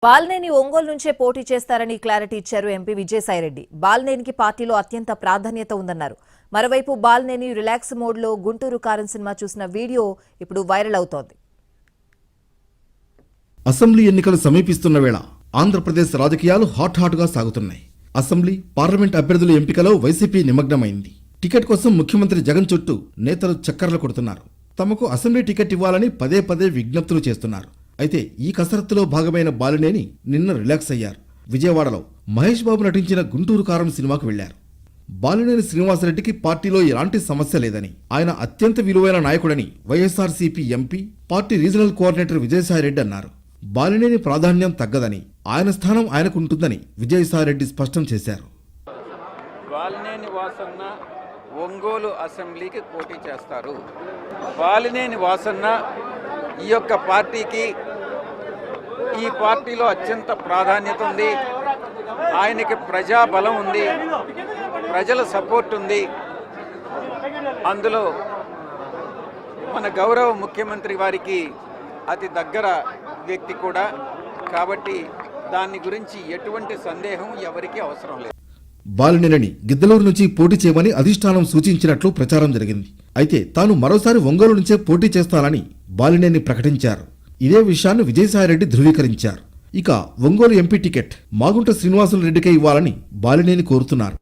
బాలినేని ఒంగోలు నుంచే పోటీ చేస్తారని క్లారిటీ ఇచ్చారు ఎంపీ విజయసాయిరెడ్డి. బాలినేనికి పార్టీలో అత్యంత ప్రాధాన్యత ఉందన్నారు. మరోవైపు బాలినేని రిలాక్స్ మోడ్లో గుంటూరు కారం సినిమా చూసిన వీడియో ఇప్పుడు వైరల్ అవుతోంది. అసెంబ్లీ ఎన్నికలు సమీపిస్తున్న వేళ ఆంధ్రప్రదేశ్ రాజకీయాలు హాట్గా సాగుతున్నాయి. అసెంబ్లీ, పార్లమెంట్ అభ్యర్థుల ఎంపికలో వైసీపీ నిమగ్నమైంది. టికెట్ కోసం ముఖ్యమంత్రి జగన్ చుట్టూ నేతలు చక్కర్లు కొడుతున్నారు. తమకు అసెంబ్లీ టికెట్ ఇవ్వాలని పదే విజ్ఞప్తులు చేస్తున్నారు. అయితే ఈ కసరత్తులో భాగమైన బాలినేని నిన్న రిలాక్స్ అయ్యారు. విజయవాడలో మహేష్ బాబు నటించిన గుంటూరు కారం సినిమాకు వెళ్లారు. బాలినేని శ్రీనివాసరెడ్డికి పార్టీలో ఎలాంటి సమస్య లేదని, ఆయన అత్యంత విలువైన నాయకుడని YSRCP MP, party regional coordinator Vijayasai Reddy అన్నారు. బాలినేని ప్రాధాన్యం తగ్గదని, ఆయన స్థానం ఆయనకుంటుందని విజయసాయిరెడ్డి స్పష్టం చేశారు. బాలినేని వాసన్న ఒంగోలు అసెంబ్లీకి పోటీ చేస్తారు. బాలినేని వాసన్న ఈ యొక్క పార్టీకి, ఈ పార్టీలో అత్యంత ప్రాధాన్యత ఉంది. ఆయనకి ప్రజాబలం ఉంది, ప్రజల సపోర్ట్ ఉంది. అందులో మన గౌరవ ముఖ్యమంత్రి వారికి అతి దగ్గర వ్యక్తి కూడా. కాబట్టి దాని గురించి ఎటువంటి సందేహం ఎవరికీ అవసరం లేదు. బాలినేనిని గిద్దలూరు నుంచి పోటీ చేయమని అధిష్టానం సూచించినట్లు ప్రచారం జరిగింది. అయితే తాను మరోసారి ఒంగోలు నుంచే పోటీ చేస్తానని బాలినేని ప్రకటించారు. ఇదే విషయాన్ని విజయసాయిరెడ్డి ధృవీకరించారు. ఇక ఒంగోలు ఎంపీ టికెట్ మాగుంట శ్రీనివాసులు రెడ్డికే ఇవ్వాలని బాలినేని కోరుతున్నారు.